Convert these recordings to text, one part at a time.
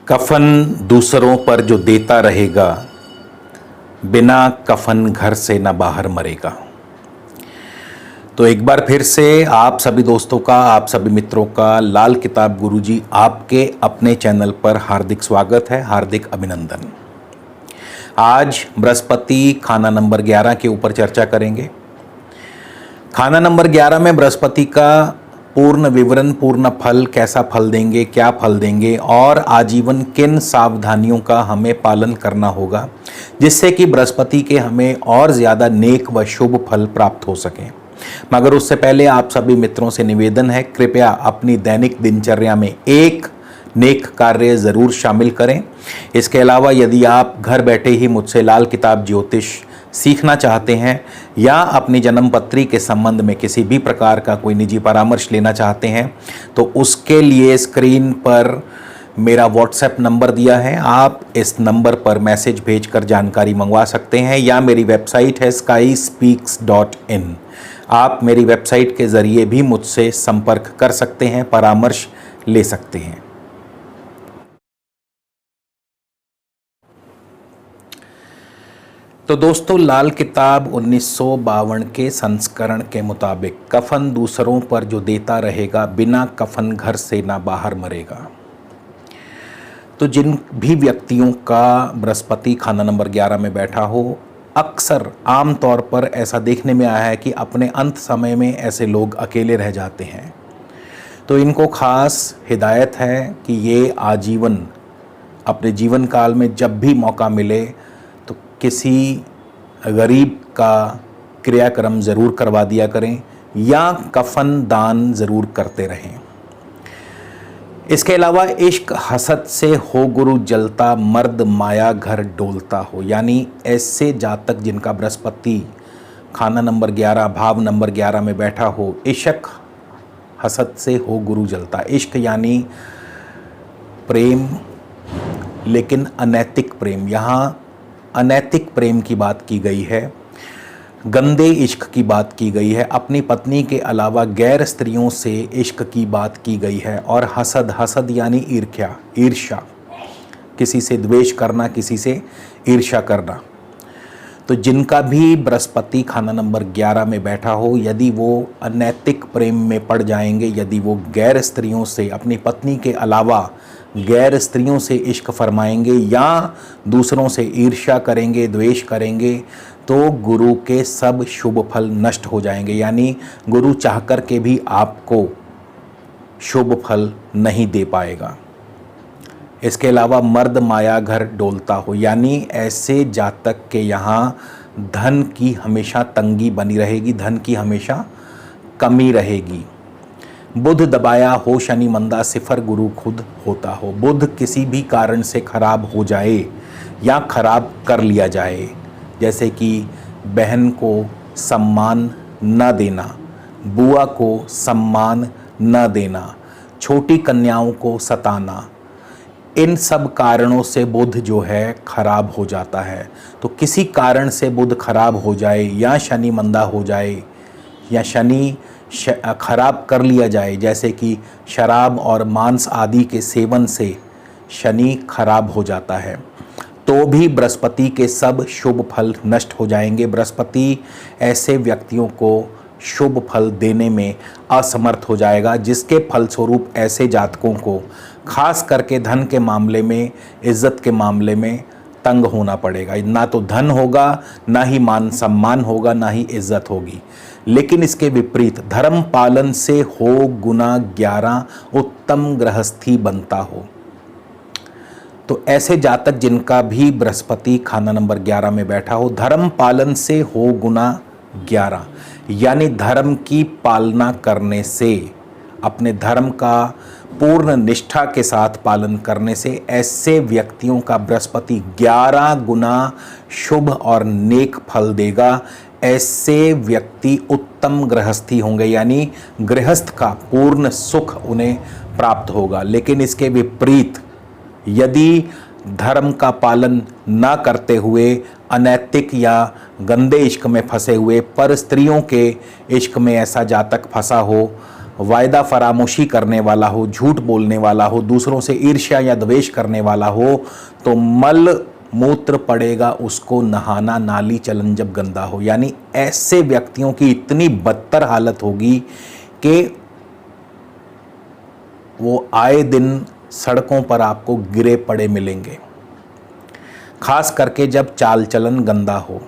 कफन दूसरों पर जो देता रहेगा, बिना कफन घर से न बाहर मरेगा। तो एक बार फिर से आप सभी दोस्तों का, आप सभी मित्रों का लाल किताब गुरुजी आपके अपने चैनल पर हार्दिक स्वागत है, हार्दिक अभिनंदन। आज बृहस्पति खाना नंबर 11 के ऊपर चर्चा करेंगे। खाना नंबर 11 में बृहस्पति का पूर्ण विवरण, पूर्ण फल, कैसा फल देंगे, क्या फल देंगे और आजीवन किन सावधानियों का हमें पालन करना होगा जिससे कि बृहस्पति के हमें और ज़्यादा नेक व शुभ फल प्राप्त हो सकें। मगर उससे पहले आप सभी मित्रों से निवेदन है, कृपया अपनी दैनिक दिनचर्या में एक नेक कार्य ज़रूर शामिल करें। इसके अलावा यदि आप घर बैठे ही मुझसे लाल किताब ज्योतिष सीखना चाहते हैं या अपनी जन्म पत्री के संबंध में किसी भी प्रकार का कोई निजी परामर्श लेना चाहते हैं तो उसके लिए स्क्रीन पर मेरा व्हाट्सएप नंबर दिया है। आप इस नंबर पर मैसेज भेजकर जानकारी मंगवा सकते हैं या मेरी वेबसाइट है skyspeaks.in। आप मेरी वेबसाइट के ज़रिए भी मुझसे संपर्क कर सकते हैं, परामर्श ले सकते हैं। तो दोस्तों, लाल किताब 1952 के संस्करण के मुताबिक कफन दूसरों पर जो देता रहेगा, बिना कफन घर से ना बाहर मरेगा। तो जिन भी व्यक्तियों का बृहस्पति खाना नंबर 11 में बैठा हो, अक्सर आम तौर पर ऐसा देखने में आया है कि अपने अंत समय में ऐसे लोग अकेले रह जाते हैं। तो इनको खास हिदायत है कि ये आजीवन अपने जीवन काल में जब भी मौका मिले तो किसी गरीब का क्रियाक्रम ज़रूर करवा दिया करें या कफन दान ज़रूर करते रहें। इसके अलावा इश्क हसद से हो गुरु जलता, मर्द माया घर डोलता हो, यानी ऐसे जातक जिनका बृहस्पति खाना नंबर 11 भाव नंबर 11 में बैठा हो, इश्क हसद से हो गुरु जलता। इश्क यानी प्रेम, लेकिन अनैतिक प्रेम। यहाँ अनैतिक प्रेम की बात की गई है, गंदे इश्क की बात की गई है, अपनी पत्नी के अलावा गैर स्त्रियों से इश्क की बात की गई है। और हसद, हसद यानी ईर्ष्या, किसी से द्वेष करना, किसी से ईर्ष्या करना। तो जिनका भी बृहस्पति खाना नंबर 11 में बैठा हो, यदि वो अनैतिक प्रेम में पड़ जाएंगे, यदि वो गैर स्त्रियों से, अपनी पत्नी के अलावा गैर स्त्रियों से इश्क फरमाएंगे या दूसरों से ईर्ष्या करेंगे, द्वेष करेंगे, तो गुरु के सब शुभ फल नष्ट हो जाएंगे। यानी गुरु चाहकर के भी आपको शुभ फल नहीं दे पाएगा। इसके अलावा मर्द माया घर डोलता हो, यानी ऐसे जातक के यहाँ धन की हमेशा तंगी बनी रहेगी, धन की हमेशा कमी रहेगी। बुध दबाया हो शनि मंदा, सिफर गुरु खुद होता हो। बुध किसी भी कारण से खराब हो जाए या खराब कर लिया जाए, जैसे कि बहन को सम्मान न देना, बुआ को सम्मान न देना, छोटी कन्याओं को सताना, इन सब कारणों से बुध जो है खराब हो जाता है। तो किसी कारण से बुध खराब हो जाए या शनि मंदा हो जाए या शनि खराब कर लिया जाए, जैसे कि शराब और मांस आदि के सेवन से शनि खराब हो जाता है, तो भी बृहस्पति के सब शुभ फल नष्ट हो जाएंगे। बृहस्पति ऐसे व्यक्तियों को शुभ फल देने में असमर्थ हो जाएगा, जिसके फलस्वरूप ऐसे जातकों को खास करके धन के मामले में, इज्जत के मामले में तंग होना पड़ेगा। ना तो धन होगा, ना ही मान सम्मान होगा, ना ही इज्जत होगी। लेकिन इसके विपरीत धर्म पालन से हो गुना 11 उत्तम गृहस्थी बनता हो। तो ऐसे जातक जिनका भी बृहस्पति खाना नंबर 11 में बैठा हो, धर्म पालन से हो गुना 11, यानी धर्म की पालना करने से, अपने धर्म का पूर्ण निष्ठा के साथ पालन करने से ऐसे व्यक्तियों का बृहस्पति 11 गुना शुभ और नेक फल देगा। ऐसे व्यक्ति उत्तम गृहस्थी होंगे, यानी गृहस्थ का पूर्ण सुख उन्हें प्राप्त होगा। लेकिन इसके विपरीत यदि धर्म का पालन न करते हुए अनैतिक या गंदे इश्क में फंसे हुए, पर स्त्रियों के इश्क में ऐसा जातक फंसा हो, वायदा फरामोशी करने वाला हो, झूठ बोलने वाला हो, दूसरों से ईर्ष्या या द्वेष करने वाला हो, तो मल मूत्र पड़ेगा उसको नहाना, नाली चलन जब गंदा हो। यानी ऐसे व्यक्तियों की इतनी बदतर हालत होगी कि वो आए दिन सड़कों पर आपको गिरे पड़े मिलेंगे, खास करके जब चाल चलन गंदा हो।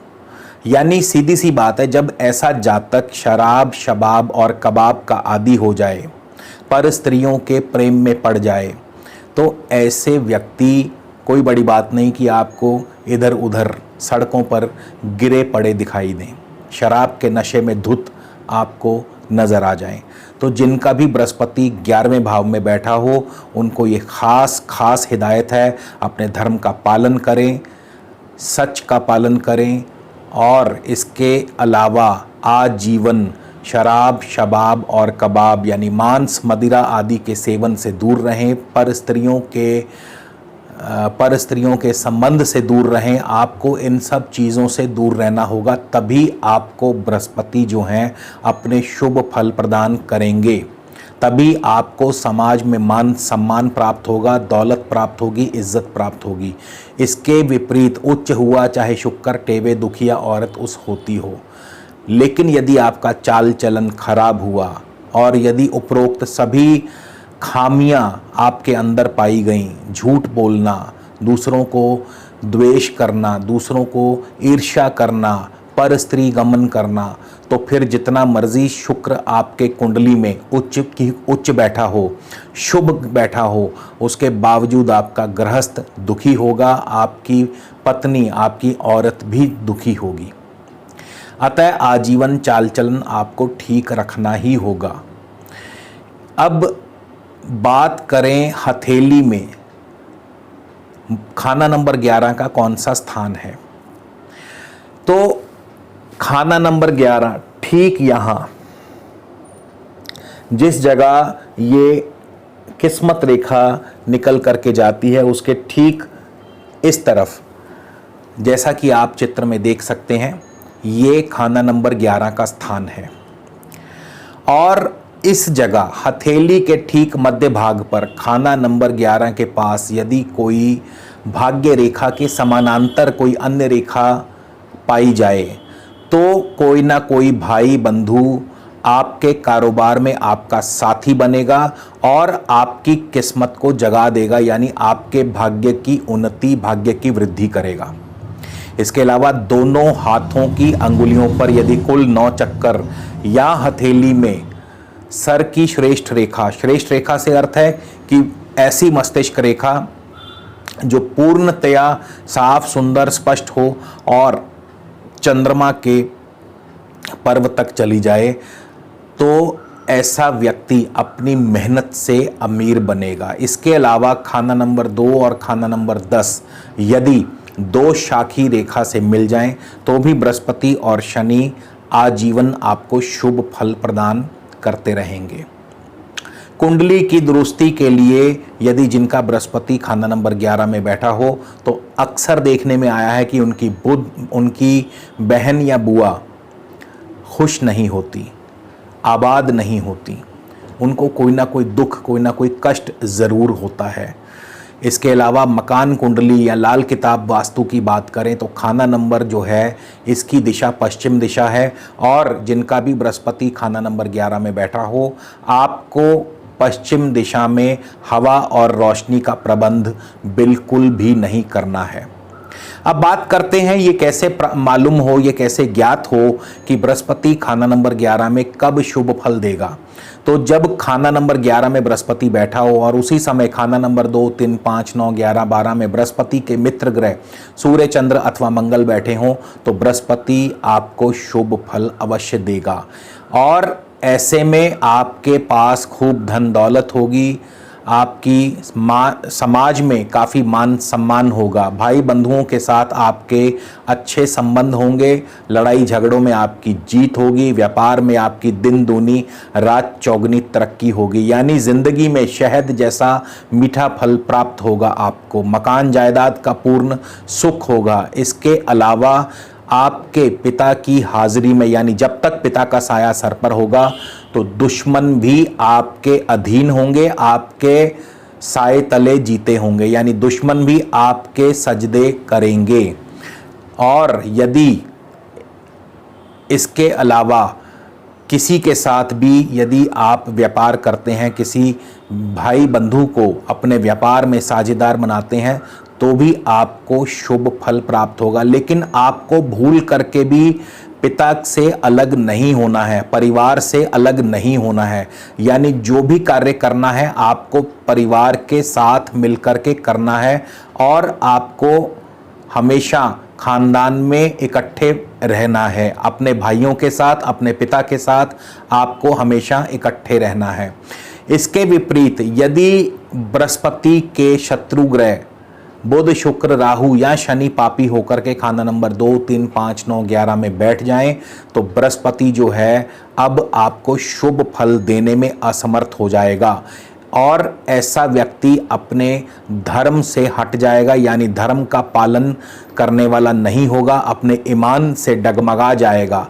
यानी सीधी सी बात है, जब ऐसा जातक शराब, शबाब और कबाब का आदी हो जाए, पर स्त्रियों के प्रेम में पड़ जाए, तो ऐसे व्यक्ति, कोई बड़ी बात नहीं कि आपको इधर उधर सड़कों पर गिरे पड़े दिखाई दें, शराब के नशे में धुत आपको नज़र आ जाएं। तो जिनका भी बृहस्पति 11वें भाव में बैठा हो, उनको ये खास हिदायत है, अपने धर्म का पालन करें, सच का पालन करें, और इसके अलावा आजीवन शराब, शबाब और कबाब यानी मांस, मदिरा आदि के सेवन से दूर रहें, पर स्त्रियों के संबंध से दूर रहें। आपको इन सब चीज़ों से दूर रहना होगा, तभी आपको बृहस्पति जो हैं अपने शुभ फल प्रदान करेंगे, तभी आपको समाज में मान सम्मान प्राप्त होगा, दौलत प्राप्त होगी, इज्जत प्राप्त होगी। इसके विपरीत उच्च हुआ चाहे शुक्र, टेवे दुखिया औरत उस होती हो। लेकिन यदि आपका चाल चलन खराब हुआ और यदि उपरोक्त सभी खामियां आपके अंदर पाई गईं, झूठ बोलना, दूसरों को द्वेष करना, दूसरों को ईर्ष्या करना, पर स्त्री गमन करना, तो फिर जितना मर्जी शुक्र आपके कुंडली में उच्च बैठा हो, शुभ बैठा हो, उसके बावजूद आपका गृहस्थ दुखी होगा, आपकी पत्नी, आपकी औरत भी दुखी होगी। अतः आजीवन चाल चलन आपको ठीक रखना ही होगा। अब बात करें हथेली में खाना नंबर 11 का कौन सा स्थान है, तो खाना नंबर 11 ठीक यहाँ, जिस जगह ये किस्मत रेखा निकल करके जाती है, उसके ठीक इस तरफ, जैसा कि आप चित्र में देख सकते हैं, ये खाना नंबर 11 का स्थान है। और इस जगह हथेली के ठीक मध्य भाग पर खाना नंबर 11 के पास यदि कोई भाग्य रेखा के समानांतर कोई अन्य रेखा पाई जाए, तो कोई ना कोई भाई बंधु आपके कारोबार में आपका साथी बनेगा और आपकी किस्मत को जगा देगा, यानी आपके भाग्य की उन्नति, भाग्य की वृद्धि करेगा। इसके अलावा दोनों हाथों की अंगुलियों पर यदि कुल 9 चक्कर या हथेली में सर की श्रेष्ठ रेखा से अर्थ है कि ऐसी मस्तिष्क रेखा जो पूर्णतया साफ, सुंदर, स्पष्ट हो और चंद्रमा के पर्व तक चली जाए, तो ऐसा व्यक्ति अपनी मेहनत से अमीर बनेगा। इसके अलावा खाना नंबर 2 और खाना नंबर 10 यदि 2 शाखी रेखा से मिल जाएं, तो भी बृहस्पति और शनि आजीवन आपको शुभ फल प्रदान करते रहेंगे। कुंडली की दुरुस्ती के लिए यदि जिनका बृहस्पति खाना नंबर 11 में बैठा हो, तो अक्सर देखने में आया है कि उनकी बहन या बुआ खुश नहीं होती, आबाद नहीं होती, उनको कोई ना कोई दुख, कोई ना कोई कष्ट ज़रूर होता है। इसके अलावा मकान कुंडली या लाल किताब वास्तु की बात करें तो खाना नंबर जो है इसकी दिशा पश्चिम दिशा है, और जिनका भी बृहस्पति खाना नंबर 11 में बैठा हो, आपको पश्चिम दिशा में हवा और रोशनी का प्रबंध बिल्कुल भी नहीं करना है। अब बात करते हैं ये कैसे मालूम हो, ये कैसे ज्ञात हो कि बृहस्पति खाना नंबर 11 में कब शुभ फल देगा। तो जब खाना नंबर 11 में बृहस्पति बैठा हो और उसी समय खाना नंबर 2, 3, 5, 9, 11, 12 में बृहस्पति के मित्र ग्रह सूर्य, चंद्र अथवा मंगल बैठे हों, तो बृहस्पति आपको शुभ फल अवश्य देगा। और ऐसे में आपके पास खूब धन दौलत होगी, आपकी समाज में काफ़ी मान सम्मान होगा, भाई बंधुओं के साथ आपके अच्छे संबंध होंगे, लड़ाई झगड़ों में आपकी जीत होगी, व्यापार में आपकी दिन दूनी रात चौगनी तरक्की होगी, यानी ज़िंदगी में शहद जैसा मीठा फल प्राप्त होगा आपको, मकान जायदाद का पूर्ण सुख होगा। इसके अलावा आपके पिता की हाजिरी में, यानी जब तक पिता का साया सर पर होगा, तो दुश्मन भी आपके अधीन होंगे, आपके साए तले जीते होंगे, यानी दुश्मन भी आपके सजदे करेंगे। और यदि इसके अलावा किसी के साथ भी यदि आप व्यापार करते हैं, किसी भाई बंधु को अपने व्यापार में साझेदार बनाते हैं, तो भी आपको शुभ फल प्राप्त होगा। लेकिन आपको भूल करके भी पिता से अलग नहीं होना है, परिवार से अलग नहीं होना है। यानी जो भी कार्य करना है आपको परिवार के साथ मिलकर के करना है, और आपको हमेशा खानदान में इकट्ठे रहना है। अपने भाइयों के साथ, अपने पिता के साथ आपको हमेशा इकट्ठे रहना है। इसके विपरीत यदि बृहस्पति के शत्रु ग्रह बुध, शुक्र, राहु या शनि पापी होकर के खाना नंबर 2, 3, 5, 9, 11 में बैठ जाएं, तो बृहस्पति जो है अब आपको शुभ फल देने में असमर्थ हो जाएगा, और ऐसा व्यक्ति अपने धर्म से हट जाएगा, यानी धर्म का पालन करने वाला नहीं होगा, अपने ईमान से डगमगा जाएगा।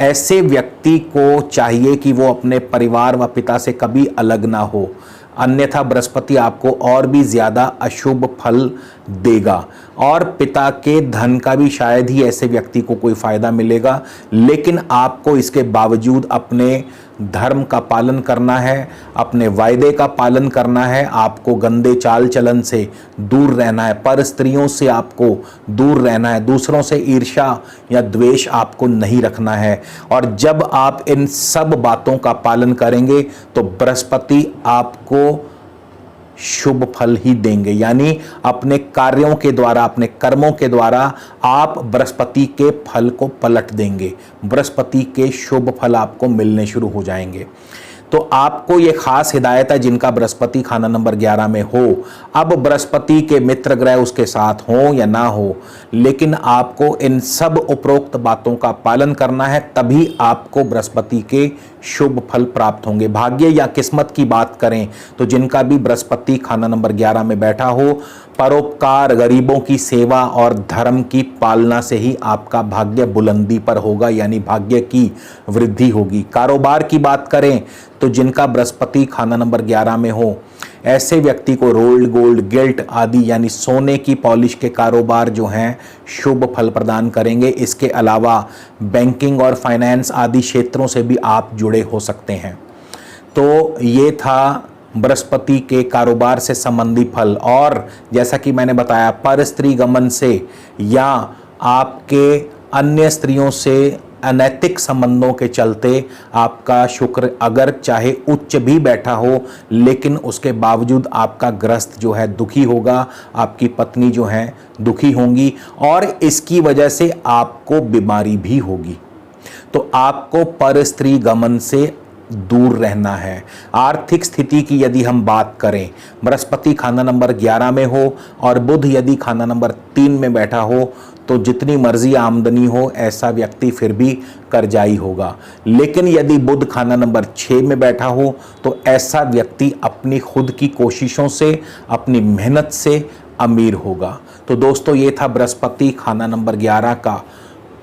ऐसे व्यक्ति को चाहिए कि वो अपने परिवार व पिता से कभी अलग ना हो, अन्यथा बृहस्पति आपको और भी ज़्यादा अशुभ फल देगा। और पिता के धन का भी शायद ही ऐसे व्यक्ति को कोई फ़ायदा मिलेगा, लेकिन आपको इसके बावजूद अपने धर्म का पालन करना है, अपने वायदे का पालन करना है, आपको गंदे चाल चलन से दूर रहना है, पर स्त्रियों से आपको दूर रहना है, दूसरों से ईर्ष्या या द्वेष आपको नहीं रखना है। और जब आप इन सब बातों का पालन करेंगे तो बृहस्पति आपको शुभ फल ही देंगे, यानी अपने कार्यों के द्वारा, अपने कर्मों के द्वारा आप बृहस्पति के फल को पलट देंगे, बृहस्पति के शुभ फल आपको मिलने शुरू हो जाएंगे। तो आपको ये खास हिदायत है जिनका बृहस्पति खाना नंबर 11 में हो। अब बृहस्पति के मित्र ग्रह उसके साथ हो या ना हो, लेकिन आपको इन सब उपरोक्त बातों का पालन करना है, तभी आपको बृहस्पति के शुभ फल प्राप्त होंगे। भाग्य या किस्मत की बात करें तो जिनका भी बृहस्पति खाना नंबर 11 में बैठा हो, परोपकार, गरीबों की सेवा और धर्म की पालना से ही आपका भाग्य बुलंदी पर होगा, यानी भाग्य की वृद्धि होगी। कारोबार की बात करें तो जिनका बृहस्पति खाना नंबर 11 में हो, ऐसे व्यक्ति को रोल्ड गोल्ड, गिल्ट आदि यानी सोने की पॉलिश के कारोबार जो हैं शुभ फल प्रदान करेंगे। इसके अलावा बैंकिंग और फाइनेंस आदि क्षेत्रों से भी आप जुड़े हो सकते हैं। तो ये था बृहस्पति के कारोबार से संबंधी फल। और जैसा कि मैंने बताया, पर स्त्री गमन से या आपके अन्य स्त्रियों से अनैतिक संबंधों के चलते आपका शुक्र अगर चाहे उच्च भी बैठा हो, लेकिन उसके बावजूद आपका ग्रस्त जो है दुखी होगा, आपकी पत्नी जो है दुखी होंगी, और इसकी वजह से आपको बीमारी भी होगी। तो आपको पर स्त्री गमन से दूर रहना है। आर्थिक स्थिति की यदि हम बात करें, बृहस्पति खाना नंबर 11 में हो और बुध यदि खाना नंबर 3 में बैठा हो, तो जितनी मर्जी आमदनी हो ऐसा व्यक्ति फिर भी कर्जाई होगा। लेकिन यदि बुध खाना नंबर 6 में बैठा हो तो ऐसा व्यक्ति अपनी खुद की कोशिशों से, अपनी मेहनत से अमीर होगा। तो दोस्तों, ये था बृहस्पति खाना नंबर 11 का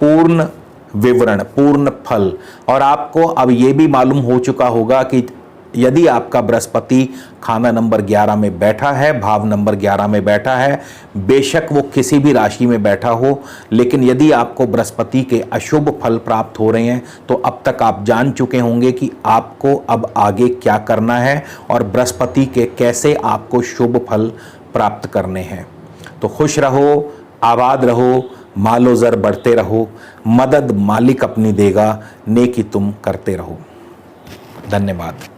पूर्ण विवरण, पूर्ण फल। और आपको अब ये भी मालूम हो चुका होगा कि यदि आपका बृहस्पति खाना नंबर 11 में बैठा है, भाव नंबर 11 में बैठा है, बेशक वो किसी भी राशि में बैठा हो, लेकिन यदि आपको बृहस्पति के अशुभ फल प्राप्त हो रहे हैं तो अब तक आप जान चुके होंगे कि आपको अब आगे क्या करना है और बृहस्पति के कैसे आपको शुभ फल प्राप्त करने हैं। तो खुश रहो, आबाद रहो, मालो ज़र बढ़ते रहो, मदद मालिक अपनी देगा, नेकी तुम करते रहो। धन्यवाद।